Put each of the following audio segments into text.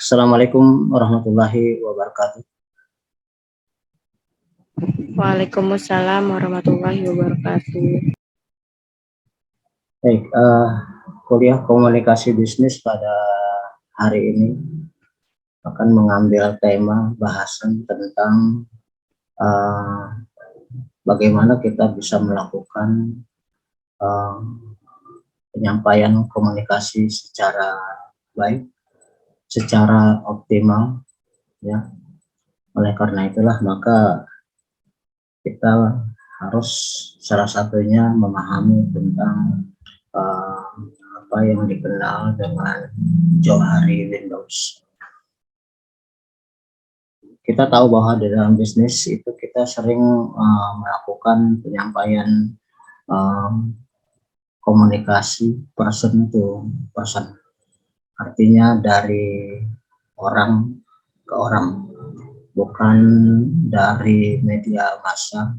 Assalamualaikum warahmatullahi wabarakatuh. Waalaikumsalam warahmatullahi wabarakatuh. Baik, kuliah komunikasi bisnis pada hari ini akan mengambil tema bahasan tentang bagaimana kita bisa melakukan penyampaian komunikasi secara baik, secara optimal, ya. Oleh karena itulah maka kita harus salah satunya memahami tentang apa yang dikenal dengan Johari Windows. Kita tahu bahwa di dalam bisnis itu kita sering melakukan penyampaian komunikasi person to person, artinya dari orang ke orang, bukan dari media massa,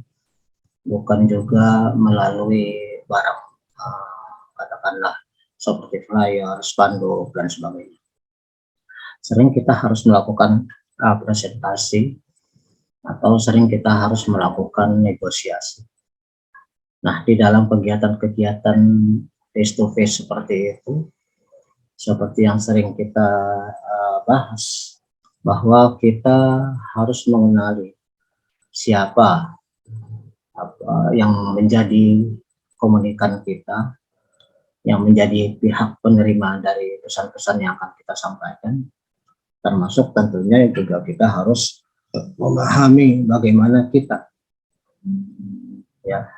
bukan juga melalui barang, katakanlah seperti flyer, spanduk, dan sebagainya. Sering kita harus melakukan presentasi atau sering kita harus melakukan negosiasi. Nah, di dalam kegiatan-kegiatan face to face seperti itu, seperti yang sering kita bahas, bahwa kita harus mengenali siapa yang menjadi komunikan kita, yang menjadi pihak penerima dari pesan-pesan yang akan kita sampaikan, termasuk tentunya juga kita harus memahami bagaimana kita, ya,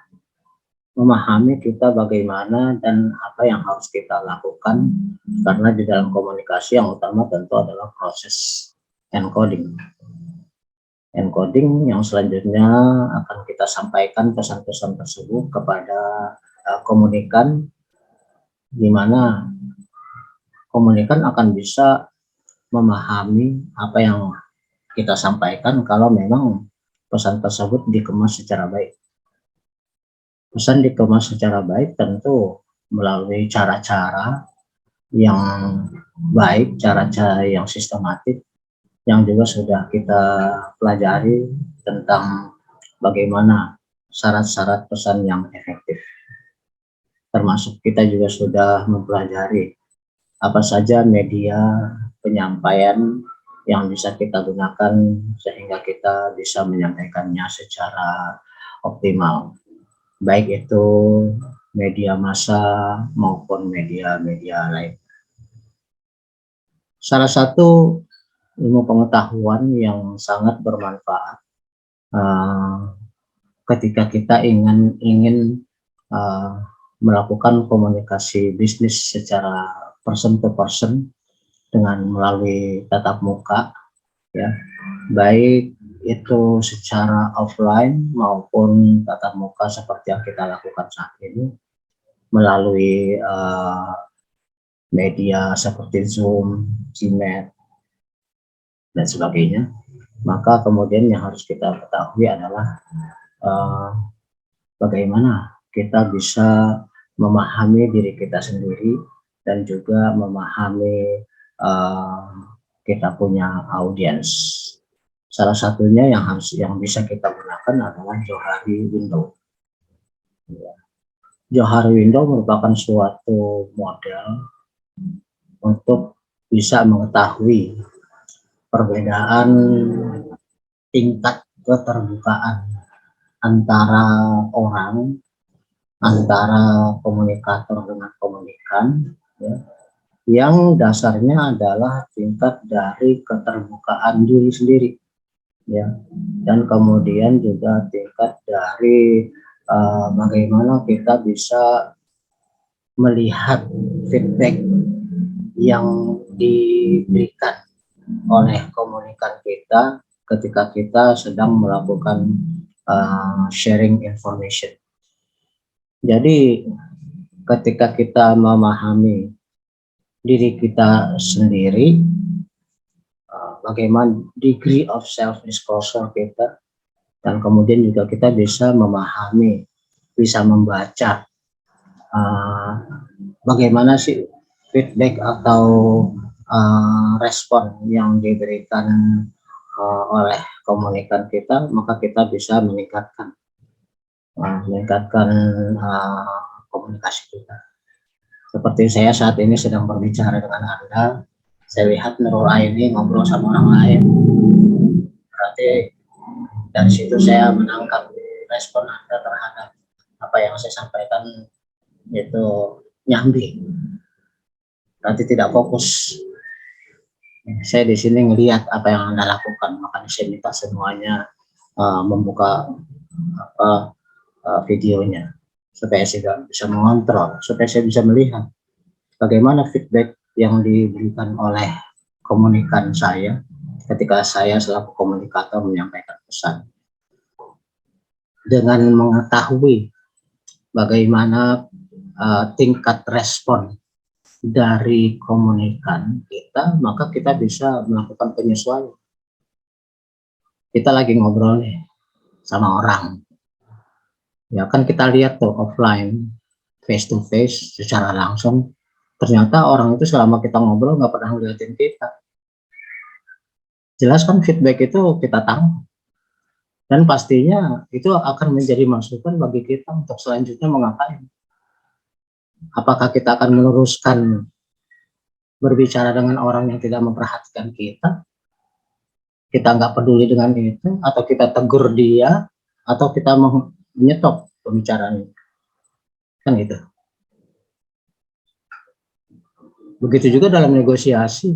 memahami kita bagaimana dan apa yang harus kita lakukan, karena di dalam komunikasi yang utama tentu adalah proses encoding. Encoding yang selanjutnya akan kita sampaikan pesan-pesan tersebut kepada komunikan, di mana komunikan akan bisa memahami apa yang kita sampaikan kalau memang pesan tersebut dikemas secara baik. Pesan dikemas secara baik tentu melalui cara-cara yang baik, cara-cara yang sistematik, yang juga sudah kita pelajari tentang bagaimana syarat-syarat pesan yang efektif. Termasuk kita juga sudah mempelajari apa saja media penyampaian yang bisa kita gunakan sehingga kita bisa menyampaikannya secara optimal, baik itu media massa maupun media-media lain. Salah satu ilmu pengetahuan yang sangat bermanfaat ketika kita ingin melakukan komunikasi bisnis secara person to person dengan melalui tatap muka, ya, baik itu secara offline maupun tatap muka seperti yang kita lakukan saat ini melalui media seperti Zoom, Gmail, dan sebagainya. Maka kemudian yang harus kita ketahui adalah bagaimana kita bisa memahami diri kita sendiri dan juga memahami kita punya audiens. Salah satunya yang bisa kita gunakan adalah Johari Window. Johari Window merupakan suatu model untuk bisa mengetahui perbedaan tingkat keterbukaan antara orang, antara komunikator dengan komunikan, ya, yang dasarnya adalah tingkat dari keterbukaan diri sendiri, ya, dan kemudian juga tingkat dari bagaimana kita bisa melihat feedback yang diberikan oleh komunikan kita ketika kita sedang melakukan sharing information. Jadi ketika kita memahami diri kita sendiri, bagaimana degree of self disclosure kita, dan kemudian juga kita bisa memahami, bisa membaca bagaimana sih feedback atau respon yang diberikan oleh komunikan kita, maka kita bisa meningkatkan komunikasi kita. Seperti saya saat ini sedang berbicara dengan Anda, saya lihat Nurul Aini ngobrol sama orang lain, berarti dari situ saya menangkap respon Anda terhadap apa yang saya sampaikan itu nyambi, berarti tidak fokus. Saya di sini ngelihat apa yang Anda lakukan, makanya saya minta semuanya membuka videonya supaya saya bisa mengontrol, supaya saya bisa melihat bagaimana feedback yang diberikan oleh komunikan saya ketika saya selaku komunikator menyampaikan pesan. Dengan mengetahui bagaimana tingkat respon dari komunikan kita, maka kita bisa melakukan penyesuaian. Kita lagi ngobrol nih sama orang, ya kan kita lihat tuh offline, face to face, secara langsung, ternyata orang itu selama kita ngobrol nggak pernah ngeliatin kita. Jelas kan feedback itu kita tangkap, dan pastinya itu akan menjadi masukan bagi kita untuk selanjutnya mengapain. Apakah kita akan meneruskan berbicara dengan orang yang tidak memperhatikan kita nggak peduli dengan itu, atau kita tegur dia, atau kita menyetop pembicaraan, kan gitu. Begitu juga dalam negosiasi,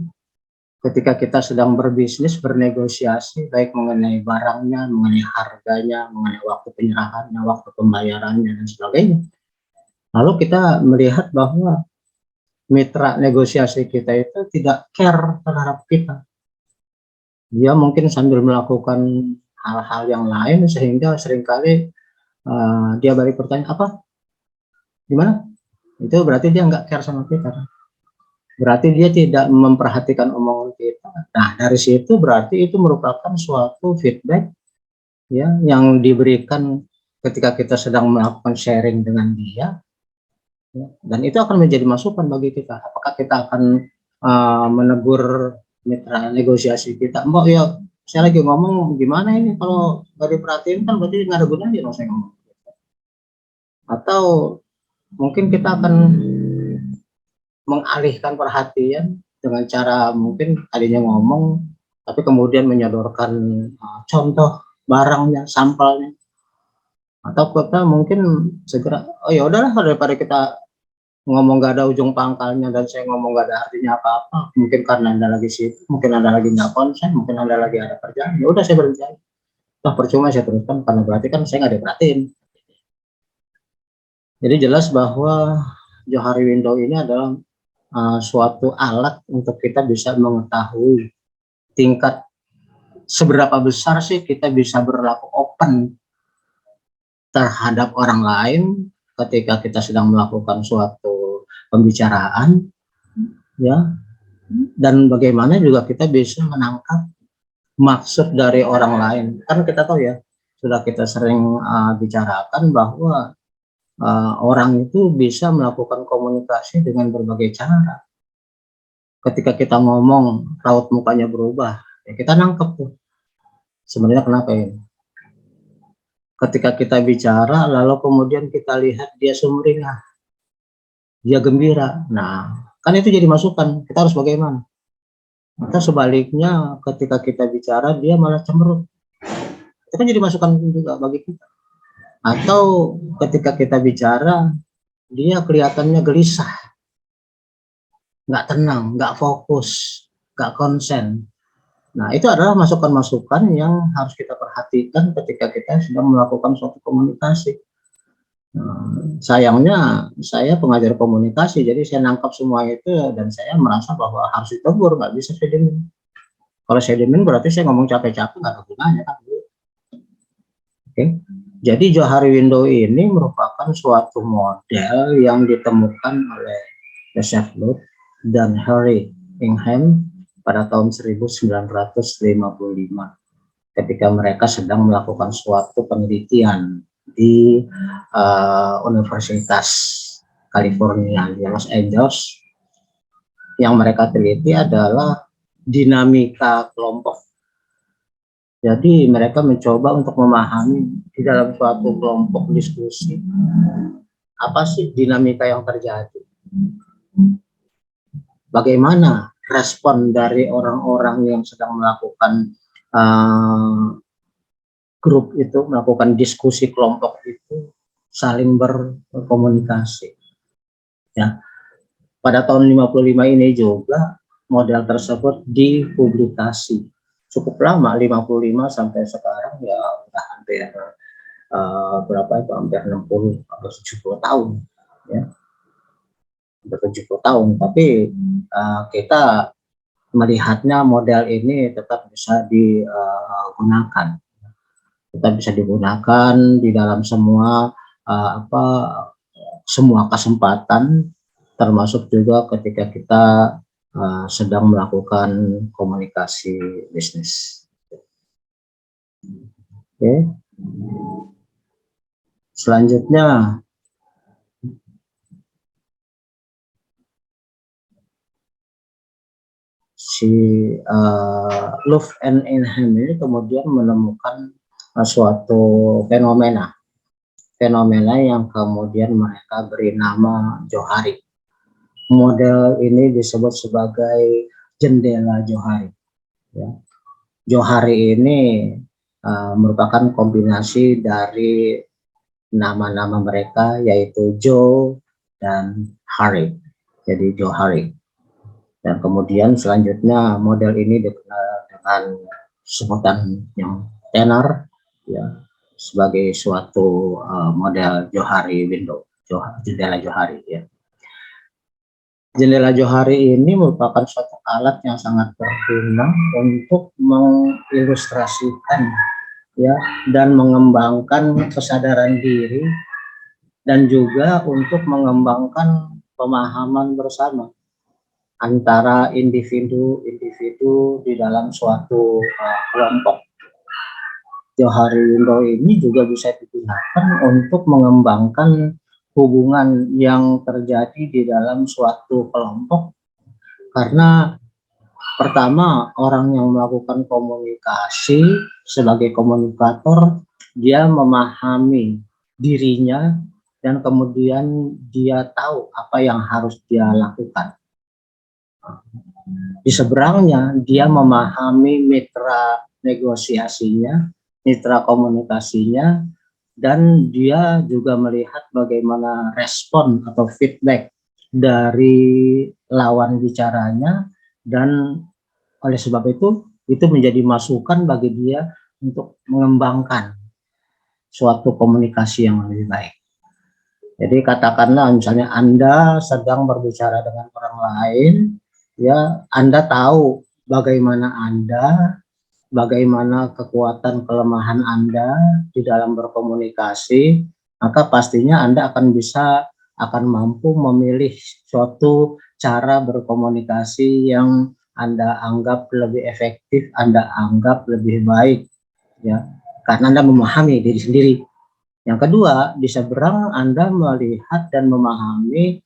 ketika kita sedang berbisnis, bernegosiasi, baik mengenai barangnya, mengenai harganya, mengenai waktu penyerahannya, waktu pembayarannya, dan sebagainya. Lalu kita melihat bahwa mitra negosiasi kita itu tidak care terhadap kita. Dia mungkin sambil melakukan hal-hal yang lain, sehingga seringkali dia balik bertanya, apa? Gimana? Itu berarti dia nggak care sama kita. Berarti dia tidak memperhatikan omongan kita. Nah, dari situ berarti itu merupakan suatu feedback ya yang diberikan ketika kita sedang melakukan sharing dengan dia. Ya, dan itu akan menjadi masukan bagi kita. Apakah kita akan menegur mitra negosiasi kita? Mbak, ya saya lagi ngomong gimana ini, kalau nggak diperhatiin kan berarti nggak ada gunanya dong saya ngomong. Atau mungkin kita akan mengalihkan perhatian dengan cara mungkin tadinya ngomong, tapi kemudian menyodorkan contoh barangnya, sampelnya. Atau kita mungkin segera, oh ya udahlah, daripada kita ngomong gak ada ujung pangkalnya dan saya ngomong gak ada artinya apa-apa, mungkin karena Anda lagi sibuk, mungkin Anda lagi nggak konsen, mungkin Anda lagi ada kerjaan, ya udah saya berhenti. Nah, percuma saya teruskan karena berarti kan saya nggak diperhatiin. Jadi jelas bahwa Johari Window ini adalah suatu alat untuk kita bisa mengetahui tingkat seberapa besar sih kita bisa berlaku open terhadap orang lain ketika kita sedang melakukan suatu pembicaraan, ya, dan bagaimana juga kita bisa menangkap maksud dari orang lain. Kan kita tahu ya, sudah kita sering bicarakan bahwa orang itu bisa melakukan komunikasi dengan berbagai cara. Ketika kita ngomong, raut mukanya berubah, ya kita nangkep tuh. Sebenarnya kenapa ini? Ketika kita bicara, lalu kemudian kita lihat dia sumringah, dia gembira. Nah, kan itu jadi masukan. Kita harus bagaimana? Atau sebaliknya, ketika kita bicara, dia malah cemberut. Itu kan jadi masukan juga bagi kita. Atau ketika kita bicara, dia kelihatannya gelisah, nggak tenang, nggak fokus, nggak konsen. Nah, itu adalah masukan-masukan yang harus kita perhatikan ketika kita sedang melakukan suatu komunikasi. Sayangnya saya pengajar komunikasi, jadi saya nangkap semua itu dan saya merasa bahwa harus ditegur, nggak bisa saya diemin. Kalau saya diemin berarti saya ngomong capek-capek, nggak ada gunanya kan. Oke. Jadi Johari Window ini merupakan suatu model yang ditemukan oleh Joseph Luth dan Harry Ingham pada tahun 1955 ketika mereka sedang melakukan suatu penelitian di Universitas California di Los Angeles. yang mereka teliti adalah dinamika kelompok. Jadi mereka mencoba untuk memahami di dalam suatu kelompok diskusi apa sih dinamika yang terjadi. Bagaimana respon dari orang-orang yang sedang melakukan grup itu, melakukan diskusi kelompok itu, saling berkomunikasi. Ya. Pada tahun 55 ini juga model tersebut dipublikasi. Cukup lama, 55 sampai sekarang ya udah hampir berapa itu, hampir 60 atau 70 tahun ya. Hampir 70 tahun, tapi kita melihatnya model ini tetap bisa digunakan. Tetap bisa digunakan di dalam semua semua kesempatan, termasuk juga ketika kita sedang melakukan komunikasi bisnis. Oke. Selanjutnya, si Luft and Inham ini kemudian menemukan suatu fenomena yang kemudian mereka beri nama Johari. Model ini disebut sebagai jendela Johari. Ya. Johari ini merupakan kombinasi dari nama-nama mereka, yaitu Joe dan Harry. Jadi Johari. Dan kemudian selanjutnya model ini dikenal dengan sebutan yang tenar, ya, sebagai suatu model Johari window, jendela Johari. Ya. Jendela Johari ini merupakan suatu alat yang sangat berguna untuk mengilustrasikan ya dan mengembangkan kesadaran diri dan juga untuk mengembangkan pemahaman bersama antara individu-individu di dalam suatu kelompok. Johari window ini juga bisa digunakan untuk mengembangkan hubungan yang terjadi di dalam suatu kelompok, karena pertama, orang yang melakukan komunikasi sebagai komunikator, dia memahami dirinya dan kemudian dia tahu apa yang harus dia lakukan. Di seberangnya, dia memahami mitra negosiasinya, mitra komunikasinya, dan dia juga melihat bagaimana respon atau feedback dari lawan bicaranya, dan oleh sebab itu menjadi masukan bagi dia untuk mengembangkan suatu komunikasi yang lebih baik. Jadi katakanlah misalnya Anda sedang berbicara dengan orang lain, ya Anda tahu bagaimana kekuatan kelemahan Anda di dalam berkomunikasi, maka pastinya Anda akan mampu memilih suatu cara berkomunikasi yang Anda anggap lebih efektif, Anda anggap lebih baik, ya, karena Anda memahami diri sendiri. Yang kedua, di seberang Anda melihat dan memahami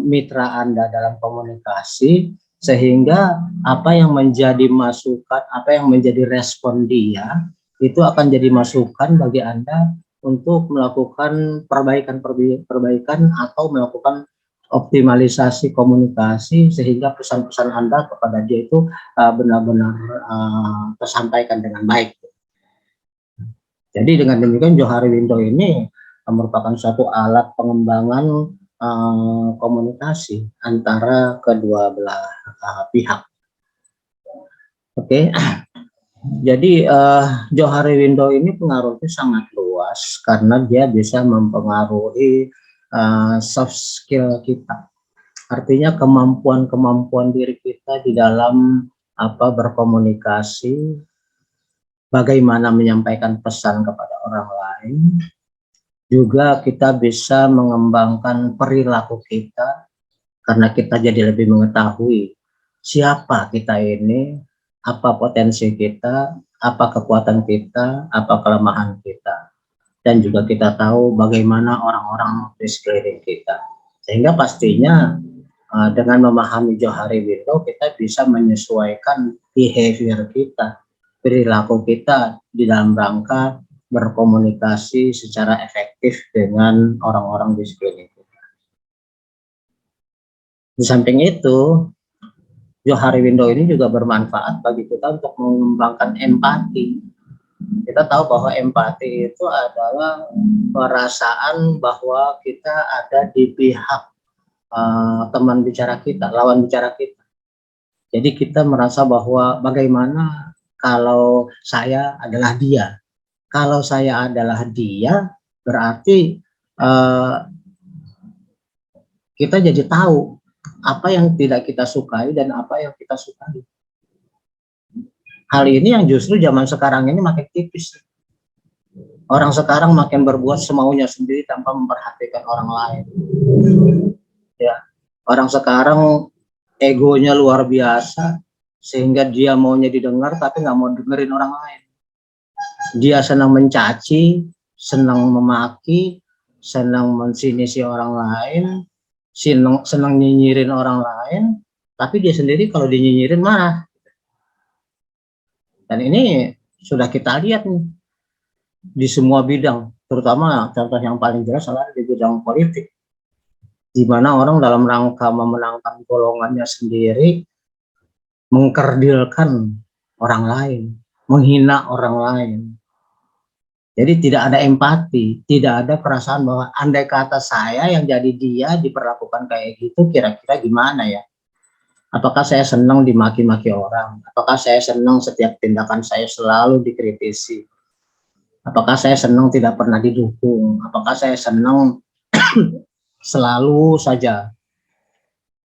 mitra Anda dalam komunikasi, sehingga apa yang menjadi masukan, apa yang menjadi respon dia, itu akan jadi masukan bagi Anda untuk melakukan perbaikan atau melakukan optimalisasi komunikasi, sehingga pesan-pesan Anda kepada dia itu benar-benar tersampaikan dengan baik. Jadi dengan demikian Johari window ini merupakan suatu alat pengembangan komunikasi antara kedua belah pihak. Oke. Jadi Johari window ini pengaruhnya sangat luas karena dia bisa mempengaruhi soft skill kita. Artinya kemampuan diri kita di dalam berkomunikasi, bagaimana menyampaikan pesan kepada orang lain. Juga kita bisa mengembangkan perilaku kita karena kita jadi lebih mengetahui siapa kita ini, apa potensi kita, apa kekuatan kita, apa kelemahan kita. Dan juga kita tahu bagaimana orang-orang di sekeliling kita. Sehingga pastinya dengan memahami Johari Window, kita bisa menyesuaikan behavior kita, perilaku kita di dalam rangka berkomunikasi secara efektif dengan orang-orang di sekeliling kita. Di samping itu, Johari Window ini juga bermanfaat bagi kita untuk mengembangkan empati. Kita tahu bahwa empati itu adalah perasaan bahwa kita ada di pihak teman bicara kita, lawan bicara kita. Jadi kita merasa bahwa bagaimana kalau saya adalah dia. Kalau saya adalah dia, berarti kita jadi tahu apa yang tidak kita sukai dan apa yang kita sukai. Hal ini yang justru zaman sekarang ini makin tipis. Orang sekarang makin berbuat semaunya sendiri tanpa memperhatikan orang lain. Ya, orang sekarang egonya luar biasa sehingga dia maunya didengar tapi nggak mau dengerin orang lain. Dia senang mencaci, senang memaki, senang mensinisi orang lain, senang nyinyirin orang lain, tapi dia sendiri kalau dinyinyirin marah. Dan ini sudah kita lihat nih di semua bidang, terutama contoh yang paling jelas adalah di bidang politik, di mana orang dalam rangka memenangkan golongannya sendiri mengkerdilkan orang lain, menghina orang lain. Jadi tidak ada empati, tidak ada perasaan bahwa andai kata saya yang jadi dia diperlakukan kayak gitu, kira-kira gimana ya? Apakah saya senang dimaki-maki orang? Apakah saya senang setiap tindakan saya selalu dikritisi? Apakah saya senang tidak pernah didukung? Apakah saya senang selalu saja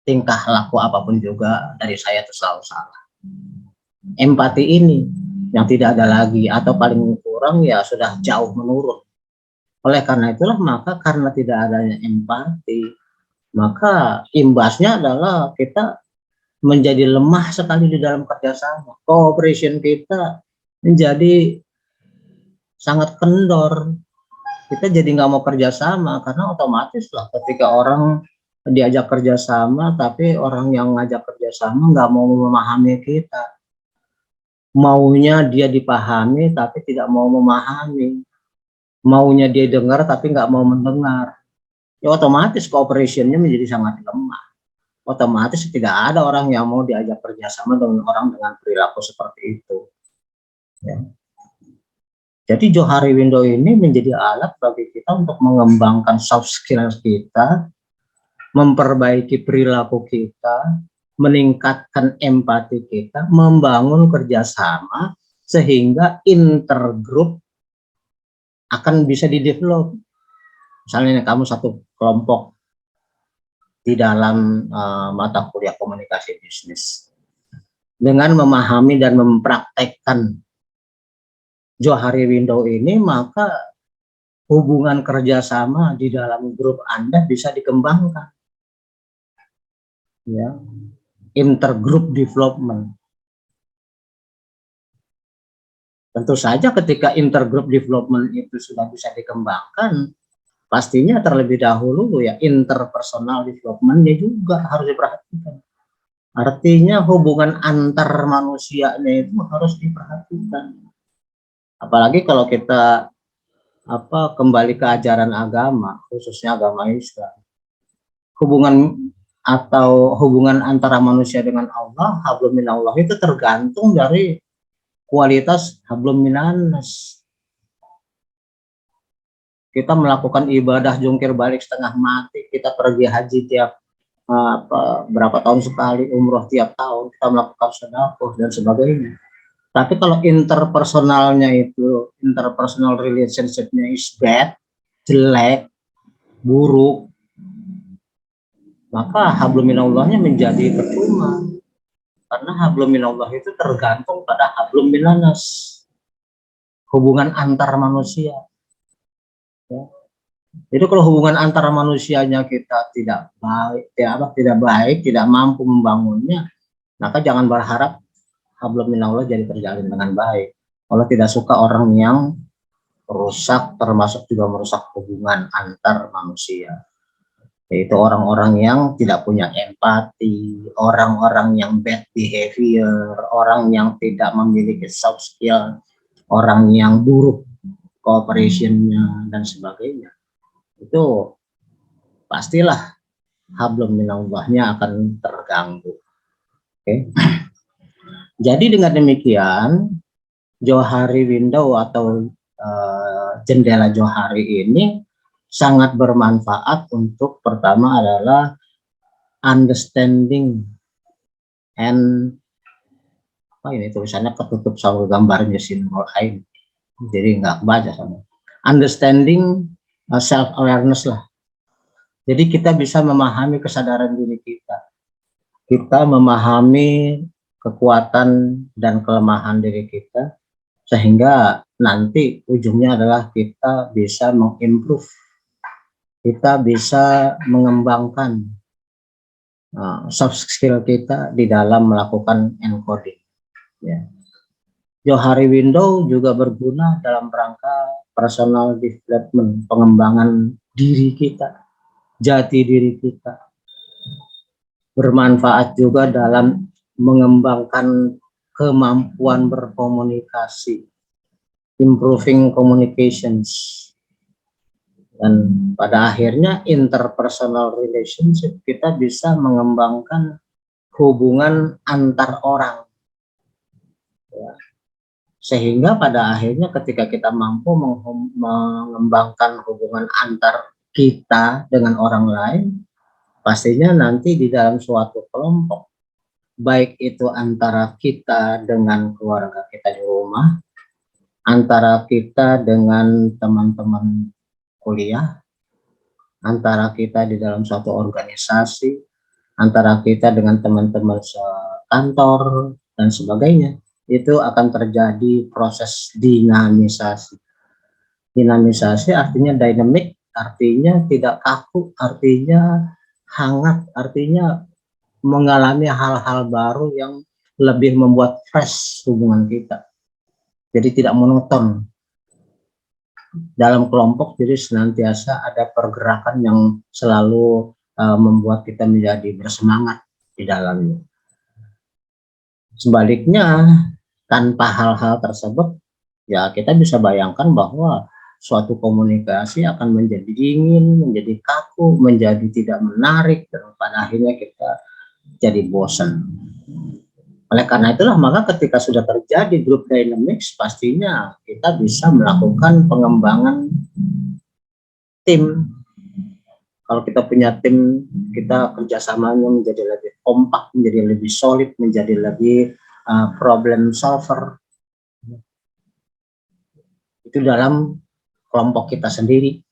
tingkah laku apapun juga dari saya itu selalu salah? Empati ini yang tidak ada lagi atau paling kurang ya sudah jauh menurun. Oleh karena itulah maka karena tidak adanya empati, maka imbasnya adalah kita menjadi lemah sekali di dalam kerjasama. Cooperation kita menjadi sangat kendor. Kita jadi nggak mau kerjasama karena otomatis lah ketika orang diajak kerjasama tapi orang yang ngajak kerjasama nggak mau memahami kita. Maunya dia dipahami tapi tidak mau memahami, maunya dia dengar tapi nggak mau mendengar, ya otomatis cooperation-nya menjadi sangat lemah. Otomatis tidak ada orang yang mau diajak kerjasama dengan orang dengan perilaku seperti itu. Ya. Jadi Johari Window ini menjadi alat bagi kita untuk mengembangkan soft skills kita, memperbaiki perilaku kita, meningkatkan empati kita, membangun kerjasama sehingga intergroup akan bisa didevelop. Misalnya kamu satu kelompok di dalam mata kuliah komunikasi bisnis, dengan memahami dan mempraktekkan Johari Window ini, maka hubungan kerjasama di dalam grup Anda bisa dikembangkan. Ya. Intergroup development. Tentu saja ketika intergroup development itu sudah bisa dikembangkan, pastinya terlebih dahulu ya interpersonal development-nya juga harus diperhatikan. Artinya hubungan antar manusianya itu harus diperhatikan. Apalagi kalau kita kembali ke ajaran agama, khususnya agama Islam. Hubungan antara manusia dengan Allah, hablum minallah, itu tergantung dari kualitas hablum minannas. Kita melakukan ibadah jungkir balik setengah mati, kita pergi haji tiap berapa tahun sekali, umroh tiap tahun, kita melakukan sedekah dan sebagainya. Tapi kalau interpersonalnya itu, interpersonal relationship-nya is bad, jelek, buruk, maka hablum minallahnya menjadi percuma. Karena hablum minallah itu tergantung pada hablum minannas, hubungan antar manusia. Ya. Jadi kalau hubungan antara manusianya kita tidak baik, tidak mampu membangunnya, maka jangan berharap hablum minallah jadi terjalin dengan baik. Allah tidak suka orang yang rusak, termasuk juga merusak hubungan antar manusia. yaitu orang-orang yang tidak punya empati, orang-orang yang bad behavior, orang yang tidak memiliki soft skill, orang yang buruk cooperation-nya dan sebagainya. Itu pastilah hablum minallahnya akan terganggu. Oke. Jadi dengan demikian, Johari window atau jendela Johari ini sangat bermanfaat untuk pertama adalah understanding and apa ini tulisannya ketutup sama gambarnya simbol ain, jadi nggak kebaca sama understanding self awareness lah. Jadi kita bisa memahami kesadaran diri kita memahami kekuatan dan kelemahan diri kita, sehingga nanti ujungnya adalah kita bisa mengimprove, kita bisa mengembangkan soft skill kita di dalam melakukan encoding. Ya. Johari window juga berguna dalam rangka personal development, pengembangan diri kita, jati diri kita. Bermanfaat juga dalam mengembangkan kemampuan berkomunikasi, improving communications, dan pada akhirnya interpersonal relationship, kita bisa mengembangkan hubungan antar orang, ya. Sehingga pada akhirnya ketika kita mampu mengembangkan hubungan antar kita dengan orang lain, pastinya nanti di dalam suatu kelompok, baik itu antara kita dengan keluarga kita di rumah, antara kita dengan teman-teman kuliah, antara kita di dalam suatu organisasi, antara kita dengan teman-teman sekantor, dan sebagainya, itu akan terjadi proses dinamisasi. Dinamisasi artinya dynamic, artinya tidak kaku, artinya hangat, artinya mengalami hal-hal baru yang lebih membuat fresh hubungan kita. Jadi tidak monoton. Dalam kelompok jadi senantiasa ada pergerakan yang selalu membuat kita menjadi bersemangat di dalamnya. Sebaliknya, tanpa hal-hal tersebut, ya kita bisa bayangkan bahwa suatu komunikasi akan menjadi dingin, menjadi kaku, menjadi tidak menarik, dan pada akhirnya kita jadi bosan. Oleh karena itulah, maka ketika sudah terjadi group dynamics, pastinya kita bisa melakukan pengembangan tim. Kalau kita punya tim, kita kerjasamanya menjadi lebih kompak, menjadi lebih solid, menjadi lebih problem solver. Itu dalam kelompok kita sendiri,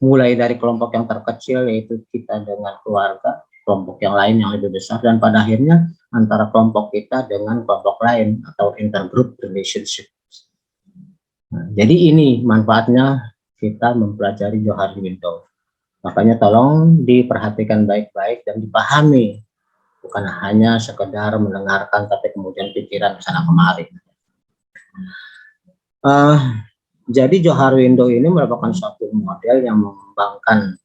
mulai dari kelompok yang terkecil yaitu kita dengan keluarga, kelompok yang lain yang lebih besar, dan pada akhirnya antara kelompok kita dengan kelompok lain atau intergroup relationship. Nah, jadi ini manfaatnya kita mempelajari Johari window. Makanya tolong diperhatikan baik-baik dan dipahami, bukan hanya sekedar mendengarkan tapi kemudian pikiran sana kemari. Jadi Johari window ini merupakan suatu model yang mengembangkan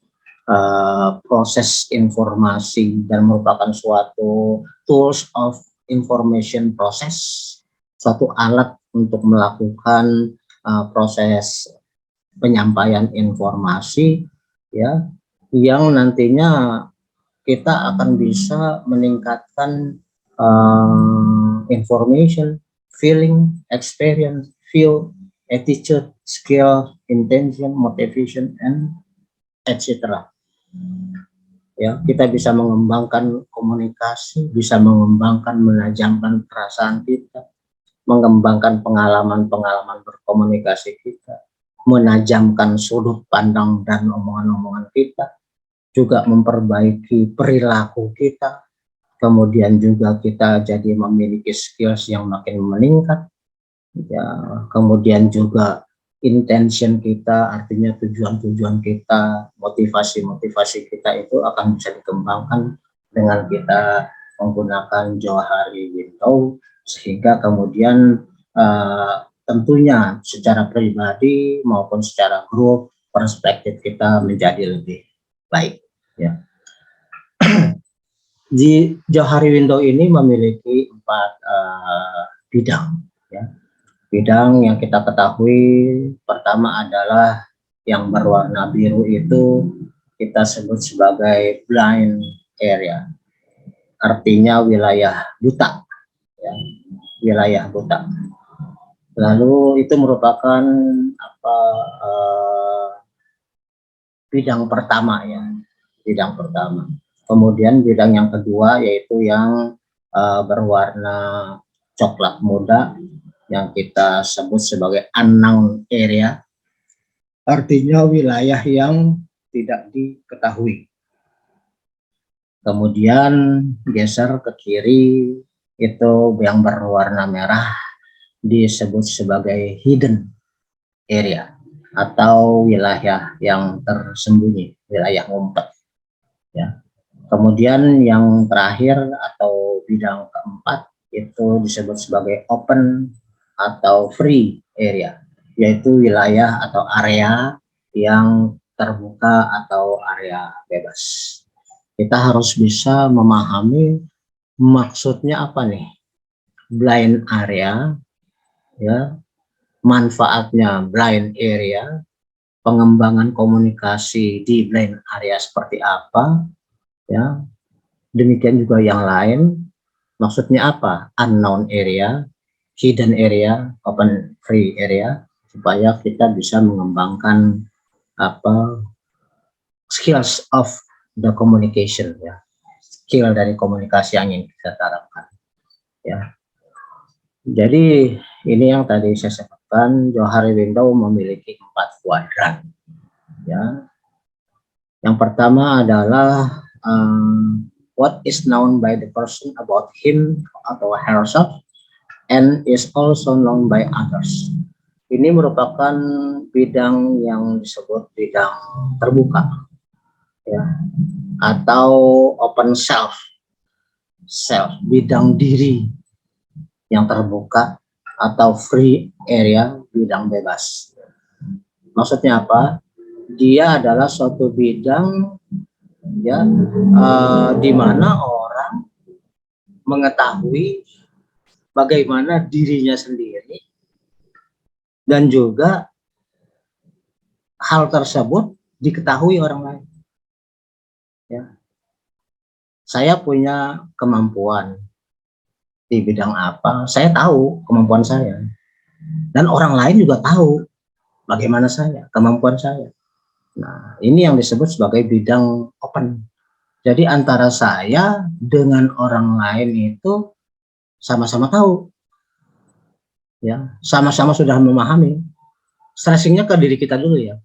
proses informasi dan merupakan suatu tools of information process, suatu alat untuk melakukan proses penyampaian informasi, ya, yang nantinya kita akan bisa meningkatkan information, feeling, experience, feel, attitude, skill, intention, motivation, and etc. Ya, kita bisa mengembangkan komunikasi, bisa mengembangkan, menajamkan perasaan kita, mengembangkan pengalaman-pengalaman berkomunikasi kita, menajamkan sudut pandang dan omongan-omongan kita, juga memperbaiki perilaku kita, kemudian juga kita jadi memiliki skills yang makin meningkat, ya, kemudian juga intention kita, artinya tujuan-tujuan kita, motivasi-motivasi kita itu akan bisa dikembangkan dengan kita menggunakan Johari window, sehingga kemudian tentunya secara pribadi maupun secara grup perspektif kita menjadi lebih baik. Ya. Di Johari Window ini memiliki 4 bidang. Ya. Bidang yang kita ketahui pertama adalah yang berwarna biru itu kita sebut sebagai blind area. Artinya wilayah buta. Ya. Wilayah buta. Lalu itu merupakan bidang pertama ya, bidang pertama. Kemudian bidang yang kedua yaitu yang berwarna coklat muda yang kita sebut sebagai unknown area, artinya wilayah yang tidak diketahui. Kemudian geser ke kiri itu yang berwarna merah disebut sebagai hidden area atau wilayah yang tersembunyi, wilayah ngumpet. Ya. Kemudian yang terakhir atau bidang keempat itu disebut sebagai open atau free area, yaitu wilayah atau area yang terbuka atau area bebas. Kita harus bisa memahami maksudnya apa nih blind area, ya, manfaatnya blind area, pengembangan komunikasi di blind area seperti apa, ya. Demikian juga yang lain. Maksudnya apa? Unknown area, hidden area, open free area, supaya kita bisa mengembangkan skills of the communication, ya. Skill dari komunikasi yang ingin kita terapkan, ya. Jadi ini yang tadi saya sebutkan, Johari Window memiliki 4 kuadran. Ya. Yang pertama adalah what is known by the person about him atau herself and is also known by others. Ini merupakan bidang yang disebut bidang terbuka, ya, atau open self, bidang diri yang terbuka, atau free area, bidang bebas. Maksudnya apa? Dia adalah suatu bidang, ya, di mana orang mengetahui bagaimana dirinya sendiri dan juga hal tersebut diketahui orang lain. Ya. Saya punya kemampuan di bidang apa, saya tahu kemampuan saya, dan orang lain juga tahu bagaimana saya, kemampuan saya. Nah, ini yang disebut sebagai bidang open. Jadi antara saya dengan orang lain itu sama-sama tahu, ya, sama-sama sudah memahami. Stressingnya ke diri kita dulu, ya.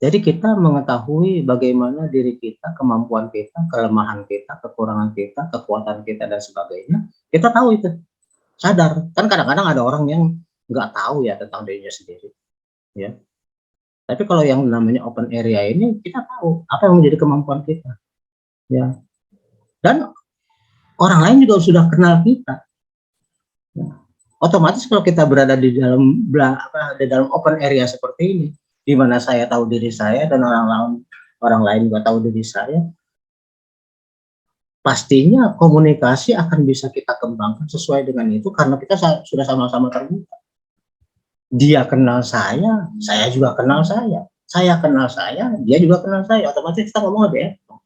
Jadi kita mengetahui bagaimana diri kita, kemampuan kita, kelemahan kita, kekurangan kita, kekuatan kita, dan sebagainya. Kita tahu itu, sadar. Kan kadang-kadang ada orang yang nggak tahu ya tentang dirinya sendiri, ya. Tapi kalau yang namanya open area ini, kita tahu apa yang menjadi kemampuan kita, ya. Dan orang lain juga sudah kenal kita. Ya. Otomatis kalau kita berada di dalam open area seperti ini, di mana saya tahu diri saya dan orang lain juga tahu diri saya, pastinya komunikasi akan bisa kita kembangkan sesuai dengan itu karena kita sudah sama-sama terbuka. Dia kenal saya juga kenal saya kenal saya, dia juga kenal saya, otomatis kita ngomong lebih enak.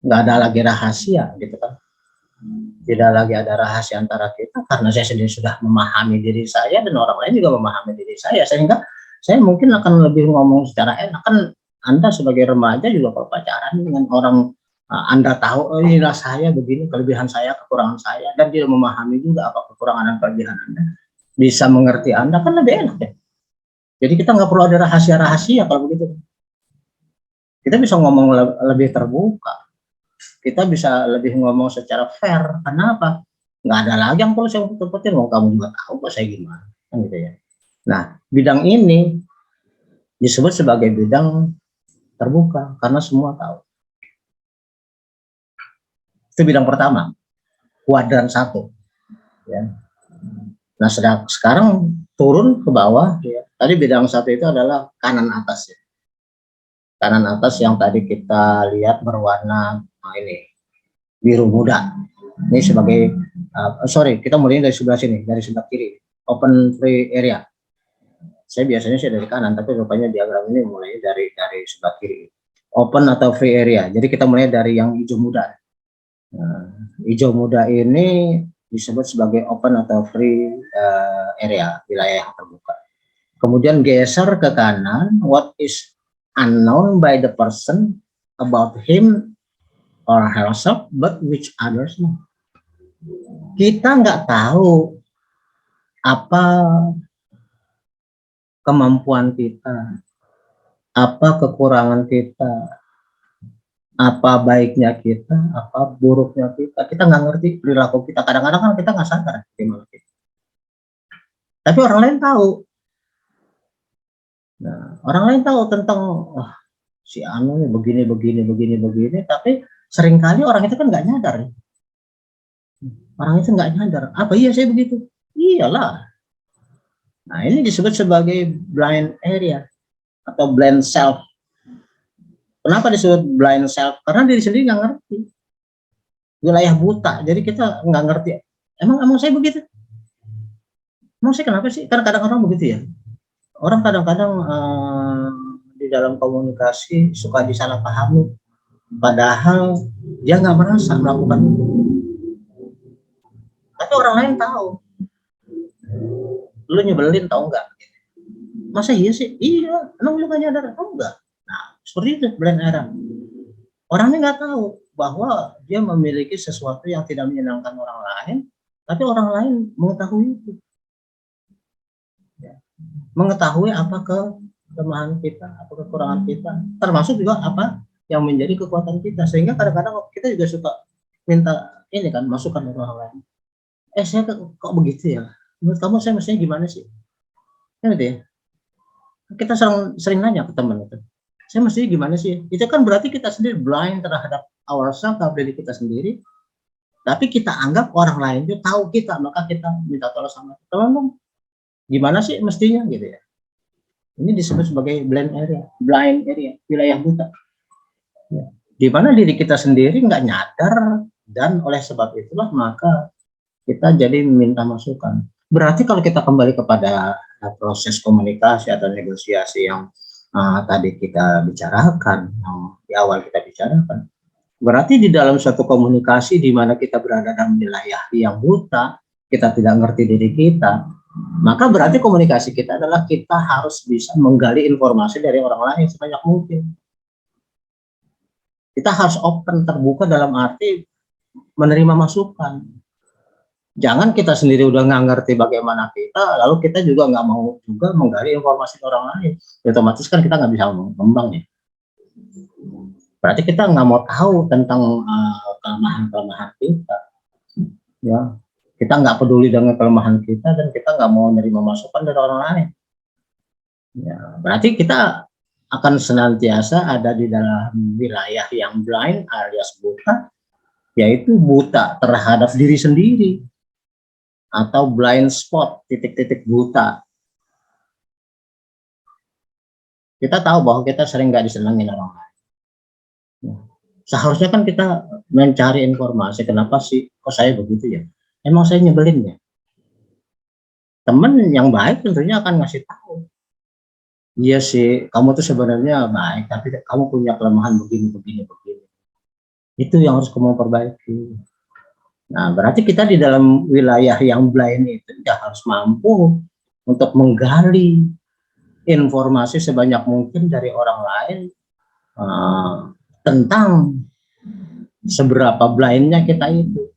Nggak ada lagi rahasia, gitu kan. Tidak lagi ada rahasia antara kita karena saya sendiri sudah memahami diri saya dan orang lain juga memahami diri saya, sehingga saya mungkin akan lebih ngomong secara enak. Kan Anda sebagai remaja juga kalau pacaran dengan orang, Anda tahu, oh inilah saya begini, kelebihan saya, kekurangan saya, dan dia memahami juga apa kekurangan dan kelebihan Anda, bisa mengerti Anda, kan lebih enak ya. Jadi kita nggak perlu ada rahasia-rahasia kalau begitu. Kita bisa ngomong lebih terbuka. Kita bisa lebih ngomong secara fair. Kenapa? Nggak ada lagi yang perlu saya umpet-umpetin, mau kamu juga tahu kok saya gimana, kan gitu ya. Nah, bidang ini disebut sebagai bidang terbuka karena semua tahu. Itu bidang pertama, kuadran 1. Ya. Nah, sekarang turun ke bawah. Ya. Tadi bidang 1 itu adalah kanan atas. Ya. kanan atas yang tadi kita lihat berwarna ini biru muda. Ini sebagai sorry, kita mulai dari sebelah sini, dari sebelah kiri, open free area. Saya biasanya dari kanan, tapi rupanya diagram ini mulai dari sebelah kiri, open atau free area. Jadi kita mulai dari yang hijau muda. Nah, hijau muda ini disebut sebagai open atau free area, wilayah yang terbuka. Kemudian geser ke kanan, what is unknown by the person about him or herself, but which others know. Kita nggak tahu apa kemampuan kita, apa kekurangan kita, apa baiknya kita, apa buruknya kita. Kita nggak ngerti perilaku kita. Kadang-kadang kan kita nggak sadar gimana kita. Tapi orang lain tahu. Nah, orang lain tahu tentang si Anu begini, tapi seringkali orang itu kan nggak nyadar. Orang itu nggak nyadar. Apa iya saya begitu? Iyalah. Nah, ini disebut sebagai blind area atau blind self. Kenapa disebut blind self? Karena diri sendiri nggak ngerti. Wilayah buta. Jadi kita nggak ngerti. Emang saya begitu? Emang saya kenapa sih? Karena kadang orang begitu ya. Orang kadang-kadang di dalam komunikasi suka disalahpahami. Padahal dia nggak merasa melakukan itu. Tapi orang lain tahu. Lu nyebelin tahu nggak? Masa iya sih? Iya. Emang lu nggak nyadar? Tahu nggak? Nah, seperti itu blind area. Orangnya nggak tahu bahwa dia memiliki sesuatu yang tidak menyenangkan orang lain, tapi orang lain mengetahui itu. Ya. Mengetahui apa kelemahan kita, apa kekurangan kita, termasuk juga apa yang menjadi kekuatan kita. Sehingga kadang-kadang kita juga suka minta ini kan, masukan dari orang lain. Saya kok begitu ya? Menurut kamu saya mestinya gimana sih? Ya gitu ya. Kita sering nanya ke teman itu. Saya mestinya gimana sih? Itu kan berarti kita sendiri blind terhadap ourselves, terhadap diri kita sendiri. Tapi kita anggap orang lain itu tahu kita, maka kita minta tolong sama kita. Tolong gimana sih mestinya gitu ya. Ini disebut sebagai blind area, wilayah buta. Ya. Di mana diri kita sendiri nggak nyadar, dan oleh sebab itulah maka kita jadi minta masukan. Berarti kalau kita kembali kepada proses komunikasi atau negosiasi yang tadi kita bicarakan, yang di awal kita bicarakan, berarti di dalam suatu komunikasi di mana kita berada dalam wilayah yang buta, kita tidak ngerti diri kita, maka berarti komunikasi kita adalah kita harus bisa menggali informasi dari orang lain sebanyak mungkin. Kita harus open, terbuka dalam arti menerima masukan. Jangan kita sendiri udah nggak ngerti bagaimana kita, lalu kita juga nggak mau juga menggali informasi orang lain. Otomatis kan kita nggak bisa mengembang ya. Berarti kita nggak mau tahu tentang kelemahan-kelemahan kita. Ya, kita nggak peduli dengan kelemahan kita dan kita nggak mau menerima masukan dari orang lain. Ya, berarti kita akan senantiasa ada di dalam wilayah yang blind alias buta, yaitu buta terhadap diri sendiri. Atau blind spot, titik-titik buta. Kita tahu bahwa kita sering nggak disenangin orang lain. Seharusnya kan kita mencari informasi, kenapa sih kok saya begitu ya? Emang saya nyebelin ya? Teman yang baik tentunya akan ngasih tahu. Iya sih, kamu tuh sebenarnya baik, tapi kamu punya kelemahan begini. Itu yang harus kamu perbaiki. Nah, berarti kita di dalam wilayah yang blind itu ya harus mampu untuk menggali informasi sebanyak mungkin dari orang lain tentang seberapa blindnya kita itu,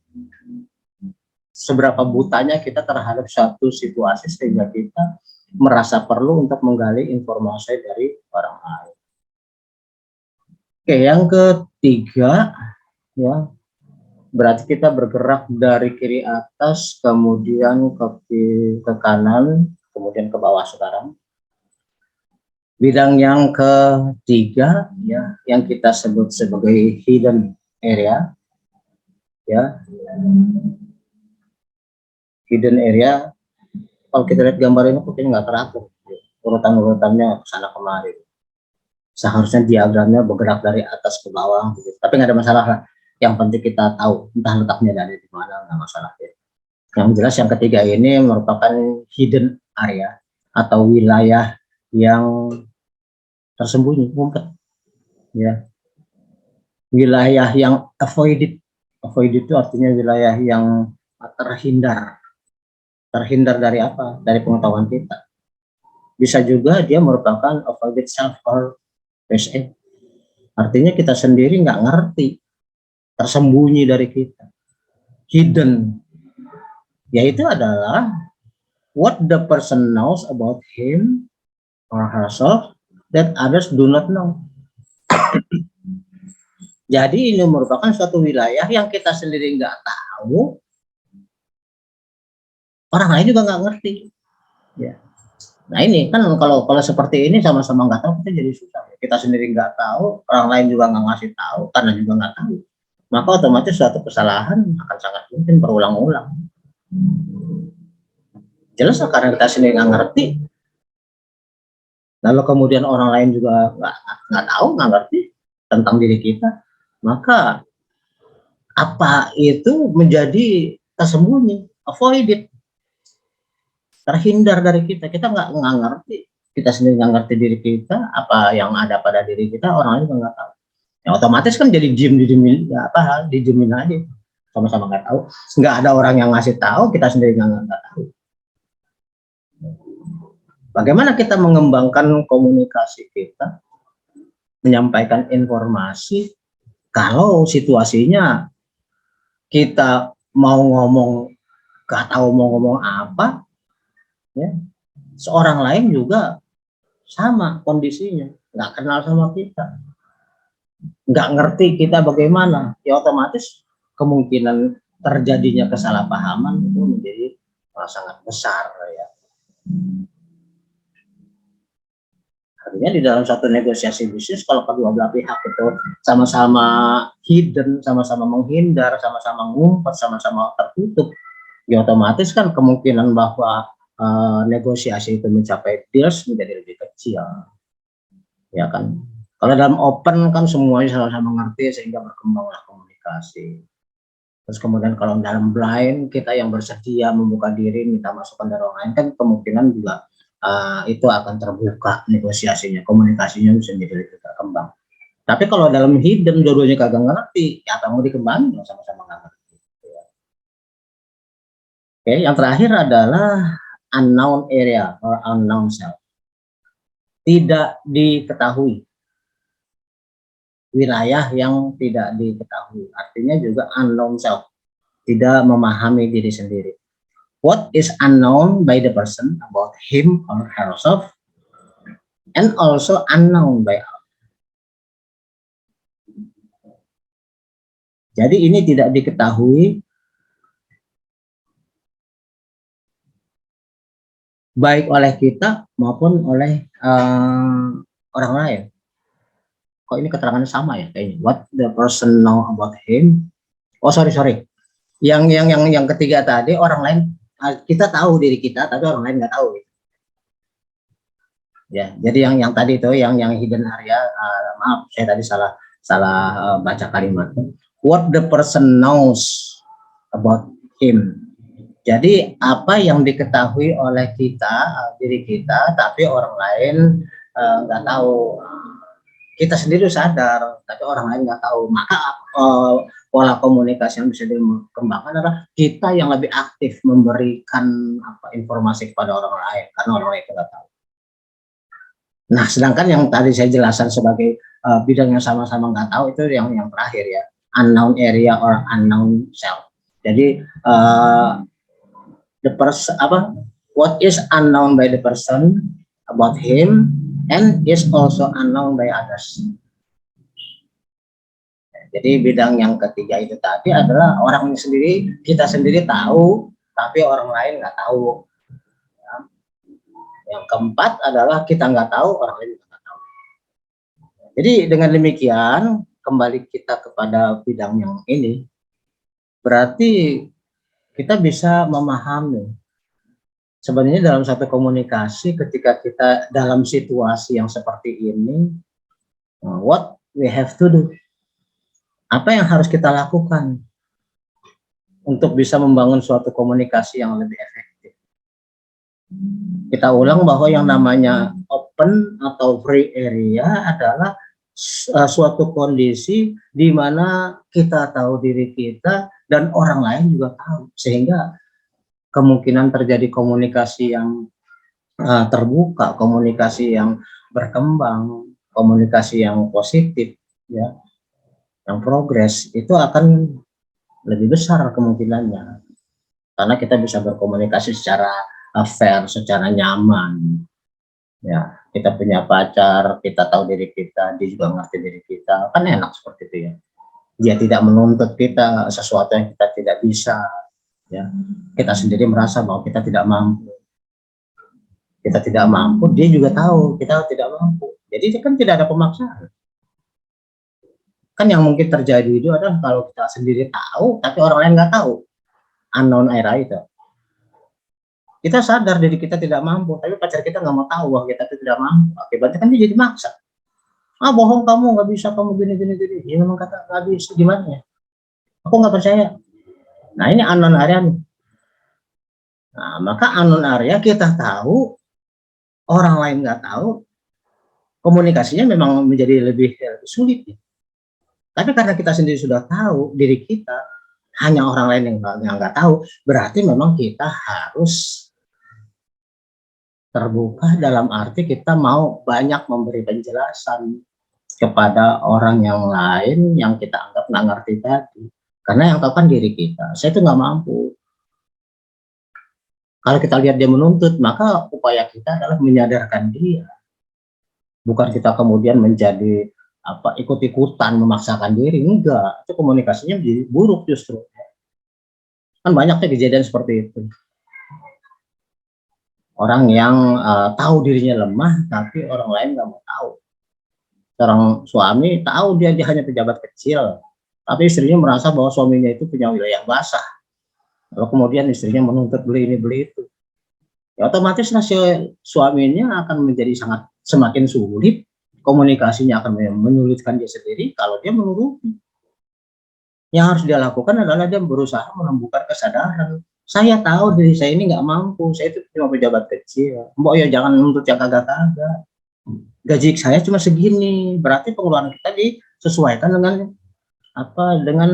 seberapa butanya kita terhadap suatu situasi sehingga kita merasa perlu untuk menggali informasi dari orang lain. Oke, yang ketiga ya, berarti kita bergerak dari kiri atas, kemudian ke kanan, kemudian ke bawah sekarang. Bidang yang ketiga ya, yang kita sebut sebagai hidden area. Ya. Hidden area, kalau kita lihat gambar ini mungkin nggak teratur, urutan-urutannya kesana kemari. Seharusnya diagramnya bergerak dari atas ke bawah, gitu. Tapi nggak ada masalah lah. Yang penting kita tahu entah letaknya dari di mana, nggak masalah. Ya. Yang jelas yang ketiga ini merupakan hidden area atau wilayah yang tersembunyi, ngumpet, ya. Wilayah yang avoided. Avoided itu artinya wilayah yang terhindar. Terhindar dari apa? Dari pengetahuan kita. Bisa juga dia merupakan avoided self or PSE. Artinya kita sendiri nggak ngerti, tersembunyi dari kita. Hidden, yaitu adalah what the person knows about him or herself that others do not know. Jadi ini merupakan suatu wilayah yang kita sendiri nggak tahu, orang lain juga nggak ngerti. Ya. Nah ini kan kalau seperti ini sama-sama nggak tahu, kita jadi susah. Kita sendiri nggak tahu, orang lain juga nggak ngasih tahu, karena juga nggak tahu. Maka otomatis suatu kesalahan akan sangat mungkin berulang-ulang. Jelas karena kita sendiri nggak ngerti, lalu kemudian orang lain juga nggak tahu, nggak ngerti tentang diri kita, maka apa itu menjadi tersembunyi, avoided, terhindar dari kita. Kita nggak ngerti, kita sendiri nggak ngerti diri kita, apa yang ada pada diri kita, orang lain juga nggak tahu. Ya otomatis kan jadi diemin aja, sama-sama nggak tahu. Nggak ada orang yang ngasih tahu, kita sendiri nggak tahu. Bagaimana kita mengembangkan komunikasi kita, menyampaikan informasi, kalau situasinya kita mau ngomong, gak tahu mau ngomong apa, ya, seorang lain juga sama kondisinya, nggak kenal sama kita, nggak ngerti kita bagaimana, ya otomatis kemungkinan terjadinya kesalahpahaman itu menjadi sangat besar, ya. Artinya di dalam satu negosiasi bisnis, kalau kedua belah pihak itu sama-sama hidden, sama-sama menghindar, sama-sama ngumpet, sama-sama tertutup, ya otomatis kan kemungkinan bahwa negosiasi itu mencapai deals menjadi lebih kecil, ya kan. Kalau dalam open kan semuanya sama-sama mengerti sehingga berkembanglah komunikasi. Terus kemudian kalau dalam blind, kita yang bersedia membuka diri minta masukan dari orang lain, kan kemungkinan juga itu akan terbuka negosiasinya, komunikasinya bisa menjadi lebih berkembang. Tapi kalau dalam hidden dua-duanya kagak ngerti, ya apa mau dikembangin, sama-sama nggak ngerti. Oke, yang terakhir adalah unknown area or unknown self. Tidak diketahui, wilayah yang tidak diketahui, artinya juga unknown self, tidak memahami diri sendiri. What is unknown by the person about him or herself, and also unknown by us. Jadi ini tidak diketahui baik oleh kita maupun oleh orang lain. Kok ini keterangannya sama ya kayaknya. What the person know about him. Oh sorry. Yang ketiga tadi, orang lain, kita tahu diri kita tapi orang lain nggak tahu. Ya, jadi yang tadi itu yang hidden area, maaf saya tadi salah baca kalimatnya. What the person knows about him. Jadi apa yang diketahui oleh kita, diri kita, tapi orang lain nggak tahu. Kita sendiri sadar, tapi orang lain nggak tahu. Maka pola komunikasi yang bisa dikembangkan adalah kita yang lebih aktif memberikan informasi kepada orang lain, karena orang lain nggak tahu. Nah, sedangkan yang tadi saya jelaskan sebagai bidang yang sama-sama nggak tahu itu yang terakhir ya, unknown area or unknown self. Jadi the person what is unknown by the person about him and is also unknown by others. Jadi bidang yang ketiga itu tadi adalah orang sendiri, kita sendiri tahu, tapi orang lain nggak tahu. Ya. Yang keempat adalah kita nggak tahu, orang lain nggak tahu. Jadi dengan demikian, kembali kita kepada bidang yang ini, berarti kita bisa memahami sebenarnya dalam satu komunikasi ketika kita dalam situasi yang seperti ini, What we have to do? Apa yang harus kita lakukan untuk bisa membangun suatu komunikasi yang lebih efektif? Kita ulang bahwa yang namanya open atau free area adalah suatu kondisi di mana kita tahu diri kita dan orang lain juga tahu, sehingga kemungkinan terjadi komunikasi yang terbuka, komunikasi yang berkembang, komunikasi yang positif, ya, yang progres, itu akan lebih besar kemungkinannya, karena kita bisa berkomunikasi secara fair, secara nyaman. Ya, kita punya pacar, kita tahu diri kita, dia juga ngerti diri kita, kan enak seperti itu ya. Dia tidak menuntut kita sesuatu yang kita tidak bisa, ya. Kita sendiri merasa bahwa kita tidak mampu. Kita tidak mampu, dia juga tahu kita tidak mampu. Jadi kan tidak ada pemaksaan. Kan yang mungkin terjadi itu adalah kalau kita sendiri tahu, tapi orang lain nggak tahu. Unknown era itu. Kita sadar diri kita tidak mampu, tapi pacar kita nggak mau tahu bahwa kita tidak mampu. Akibatnya kan dia jadi maksa. Ah, bohong kamu, nggak bisa, kamu gini. Ya memang kata nggak bisa, gimana ya? Aku nggak percaya. Nah, ini unknown area nih. Nah, maka unknown area kita tahu, orang lain nggak tahu, komunikasinya memang menjadi lebih sulit. Tapi karena kita sendiri sudah tahu diri kita, hanya orang lain yang nggak tahu, berarti memang kita harus terbuka dalam arti kita mau banyak memberi penjelasan kepada orang yang lain yang kita anggap nggak ngerti tadi. Karena yang tahu kan diri kita, saya itu nggak mampu. Kalau kita lihat dia menuntut, maka upaya kita adalah menyadarkan dia. Bukan kita kemudian menjadi ikut-ikutan memaksakan diri, enggak. Itu komunikasinya menjadi buruk justru. Kan banyaknya kejadian seperti itu. Orang yang tahu dirinya lemah, tapi orang lain nggak mau tahu. Seorang suami tahu dia hanya pejabat kecil, tapi istrinya merasa bahwa suaminya itu punya wilayah basah. Lalu kemudian istrinya menuntut beli ini beli itu. Ya otomatis nasib suaminya akan menjadi semakin sulit, komunikasinya akan menyulitkan dia sendiri kalau dia menuruti. Yang harus dia lakukan adalah dia berusaha menemukan kesadaran. Saya tahu diri saya ini nggak mampu, saya itu cuma pejabat kecil. Mbok ya jangan nuntut yang kagak-kagak. Gaji saya cuma segini, berarti pengeluaran kita disesuaikan dengan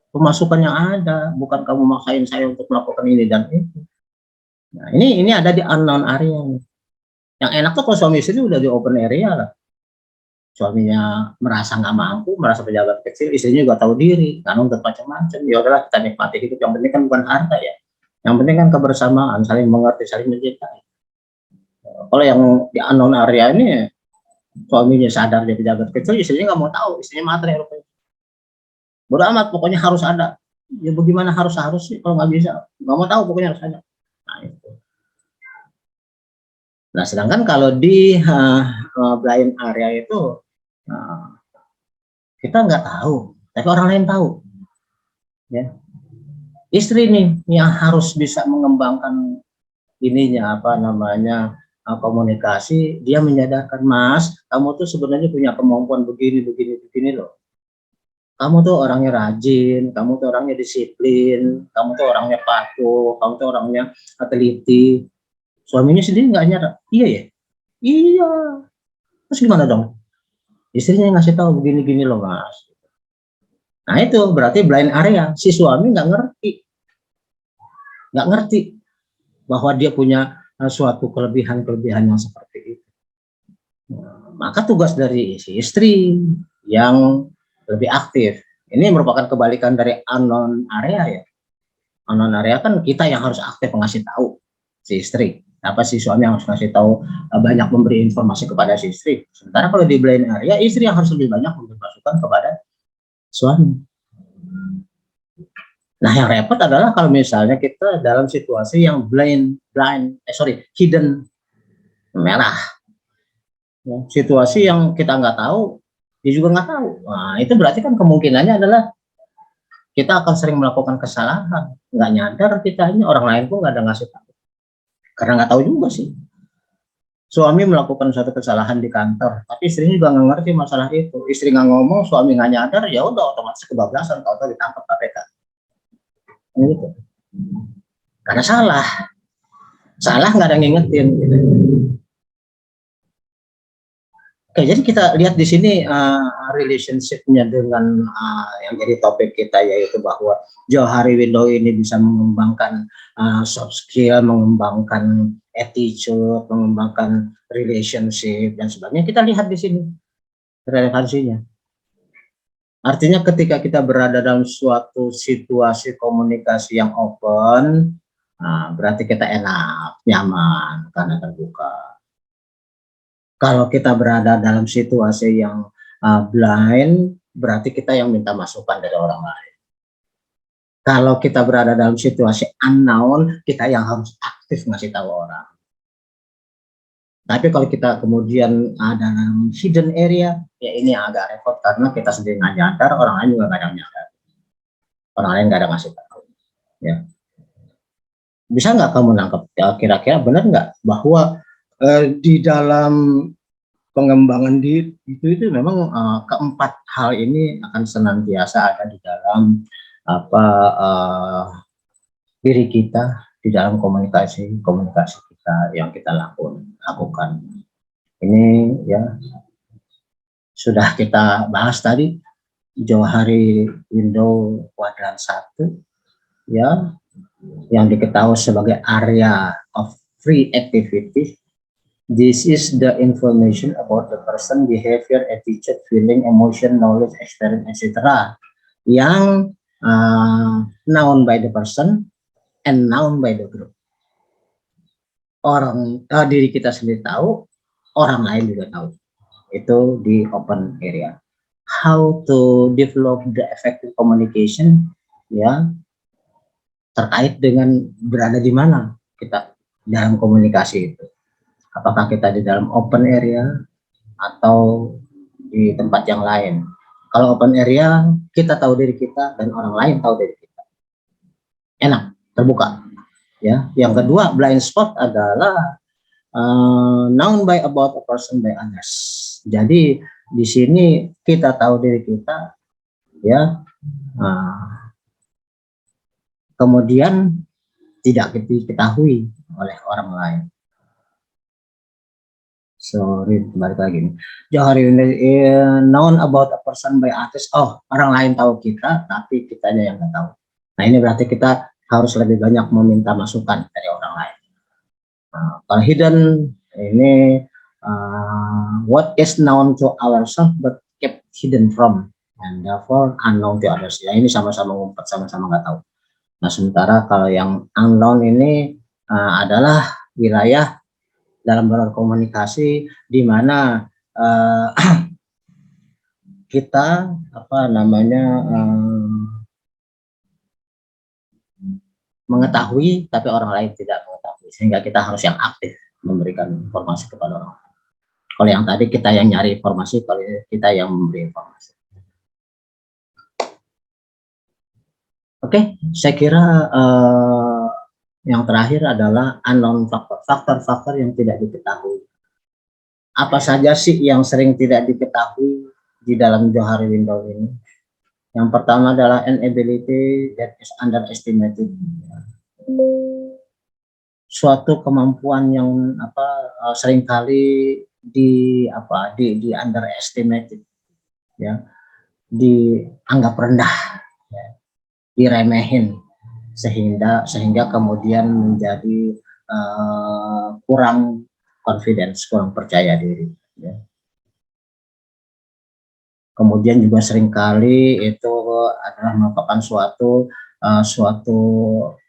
pemasukan yang ada, bukan kamu maksain saya untuk melakukan ini dan itu. Nah, ini ada di unknown area. Yang enak tuh kalau suami istri udah di open area lah. Suaminya merasa nggak mampu, merasa pejabat kecil, istrinya juga tahu diri, nggak nuntut macam-macam. Ya udahlah kita nikmati hidup. Yang penting kan bukan harta ya. Yang penting kan kebersamaan, saling mengerti, saling mencintai. Kalau yang di unknown area ini, suaminya sadar dia pejabat kecil, istrinya nggak mau tahu, istrinya matre rupanya. Bodo amat, pokoknya harus ada. Ya bagaimana harus sih kalau nggak bisa, nggak mau tahu, pokoknya harus ada. Nah itu. Nah sedangkan kalau di blind area itu kita nggak tahu, tapi orang lain tahu. Ya, istri nih yang harus bisa mengembangkan ininya komunikasi. Dia menyadarkan, Mas, kamu tuh sebenarnya punya kemampuan begini loh. Kamu tuh orangnya rajin, kamu tuh orangnya disiplin, kamu tuh orangnya patuh, kamu tuh orangnya teliti. Suaminya sendiri nggak nyadar. Iya ya, iya. Terus gimana dong? Istrinya ngasih tahu begini loh Mas. Nah itu berarti blind area. Si suami nggak ngerti bahwa dia punya suatu kelebihan yang seperti itu. Nah, maka tugas dari si istri yang lebih aktif. Ini merupakan kebalikan dari unknown area ya. Unknown area kan kita yang harus aktif ngasih tahu si istri. Apa si suami yang harus ngasih tahu, banyak memberi informasi kepada si istri. Sementara kalau di blind area, istri yang harus lebih banyak memberi masukan kepada suami. Nah yang repot adalah kalau misalnya kita dalam situasi yang hidden, merah. Ya, situasi yang kita nggak tahu, dia juga nggak tahu. Nah itu berarti kan kemungkinannya adalah kita akan sering melakukan kesalahan, nggak nyadar kita, ini orang lain pun nggak ada ngasih tahu, karena nggak tahu juga sih. Suami melakukan suatu kesalahan di kantor, tapi istrinya juga nggak ngerti masalah itu. Istri nggak ngomong, suami nggak nyadar, ya udah otomatis kebablasan, tahu-tahu ditangkap KPK. Gitu. Karena salah nggak ada yang ngingetin. Gitu. Oke, jadi kita lihat di sini relationship-nya dengan yang jadi topik kita, yaitu bahwa Johari Window ini bisa mengembangkan soft skill, mengembangkan attitude, mengembangkan relationship dan sebagainya. Kita lihat di sini relevansinya. Artinya ketika kita berada dalam suatu situasi komunikasi yang open, berarti kita enak, nyaman, karena terbuka. Kalau kita berada dalam situasi yang blind, berarti kita yang minta masukan dari orang lain. Kalau kita berada dalam situasi unknown, kita yang harus aktif ngasih tahu orang. Tapi kalau kita kemudian ada dalam hidden area, ya ini agak repot karena kita sendiri nggak nyadar, orang lain juga nggak ada nyadar. Orang lain nggak ada ngasih tahu. Ya. Bisa nggak kamu nangkep? Ya, kira-kira benar nggak bahwa di dalam pengembangan diri itu memang keempat hal ini akan senantiasa ada di dalam diri kita, di dalam komunikasi kita yang kita lakukan. Ini ya sudah kita bahas tadi, Johari Window kuadran 1 ya, yang diketahui sebagai area of free activity. This is the information about the person, behavior, attitude, feeling, emotion, knowledge, experience, etc. Yang known by the person and known by the group. Diri kita sendiri tahu, orang lain juga tahu. Itu di open area. How to develop the effective communication, ya, terkait dengan berada di mana kita dalam komunikasi itu. Apakah kita di dalam open area atau di tempat yang lain. Kalau open area, kita tahu diri kita dan orang lain tahu diri kita. Enak, terbuka. Ya. Yang kedua, blind spot adalah known by about a person by others. Jadi di sini kita tahu diri kita, ya. Kemudian tidak diketahui oleh orang lain. Sorry, balik lagi nih. Johari known about a person by others. Oh, orang lain tahu kita, tapi kita aja yang nggak tahu. Nah, ini berarti kita harus lebih banyak meminta masukan dari orang lain. Kalau hidden ini what is known to ourselves but kept hidden from and therefore unknown to others. Ya, ini sama-sama ngumpet, sama-sama nggak tahu. Nah, sementara kalau yang unknown ini adalah wilayah dalam berkomunikasi di mana kita mengetahui tapi orang lain tidak mengetahui, sehingga kita harus yang aktif memberikan informasi kepada orang lain. Kalau yang tadi kita yang nyari informasi, kalau kita yang memberi informasi. Oke, saya kira yang terakhir adalah unknown factor, faktor-faktor yang tidak diketahui. Apa saja sih yang sering tidak diketahui di dalam Johari Window ini? Yang pertama adalah inability that is underestimated. Suatu kemampuan yang seringkali di underestimated, ya, dianggap rendah, ya, diremehin, sehingga kemudian menjadi kurang confidence, kurang percaya diri, ya. Kemudian juga seringkali itu adalah merupakan suatu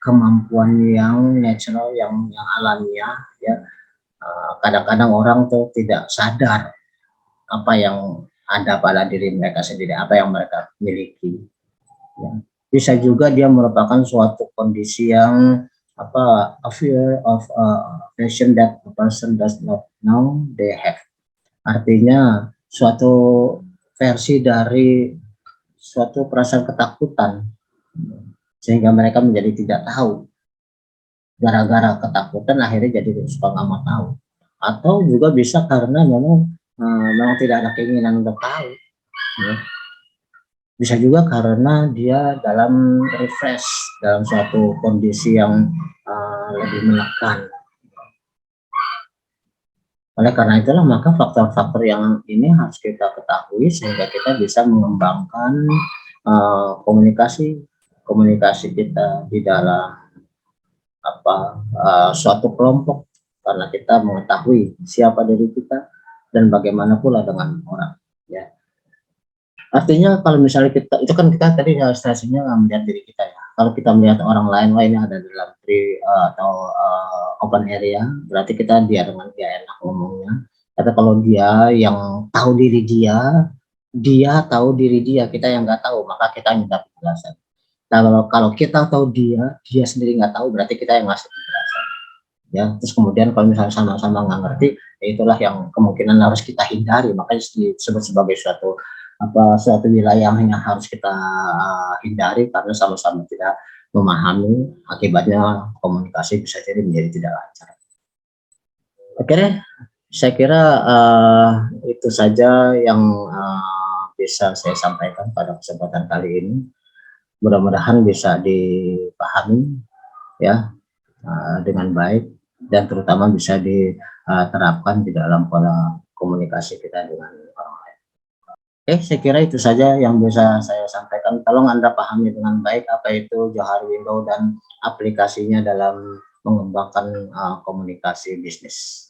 kemampuan yang natural, yang alamiah, ya. Kadang-kadang orang tuh tidak sadar apa yang ada pada diri mereka sendiri, apa yang mereka miliki, ya. Bisa juga dia merupakan suatu kondisi yang a fear of passion that the person does not know they have. Artinya suatu versi dari suatu perasaan ketakutan, sehingga mereka menjadi tidak tahu. Gara-gara ketakutan akhirnya jadi suka nggak mau tahu. atau juga bisa karena memang tidak ada keinginan untuk tahu, ya. Bisa juga karena dia dalam refresh, dalam suatu kondisi yang lebih menekan. Oleh karena itulah maka faktor-faktor yang ini harus kita ketahui sehingga kita bisa mengembangkan komunikasi komunikasi kita di dalam suatu kelompok, karena kita mengetahui siapa diri kita dan bagaimana pula dengan orang, ya. Artinya kalau misalnya kita kan tadi stasiunnya melihat diri kita, ya. Kalau kita melihat orang lain, wah ini ada dalam atau open area, berarti dia dengan dia enak ngomongnya. Tapi kalau dia yang tahu diri dia tahu diri kita yang nggak tahu, maka kita minta penjelasan. Nah, kalau kita tahu dia sendiri nggak tahu, berarti kita yang ngasih penjelasan, ya. Terus kemudian kalau misalnya sama-sama nggak ngerti, ya itulah yang kemungkinan harus kita hindari, makanya disebut sebagai suatu wilayah yang harus kita hindari karena sama-sama tidak memahami, akibatnya komunikasi bisa jadi menjadi tidak lancar. Oke deh, saya kira itu saja yang bisa saya sampaikan pada kesempatan kali ini. Mudah-mudahan bisa dipahami, ya, dengan baik, dan terutama bisa diterapkan di dalam pola komunikasi kita dengan orang lain. Oke, saya kira itu saja yang bisa saya sampaikan. Tolong Anda pahami dengan baik apa itu Johar Window dan aplikasinya dalam mengembangkan komunikasi bisnis.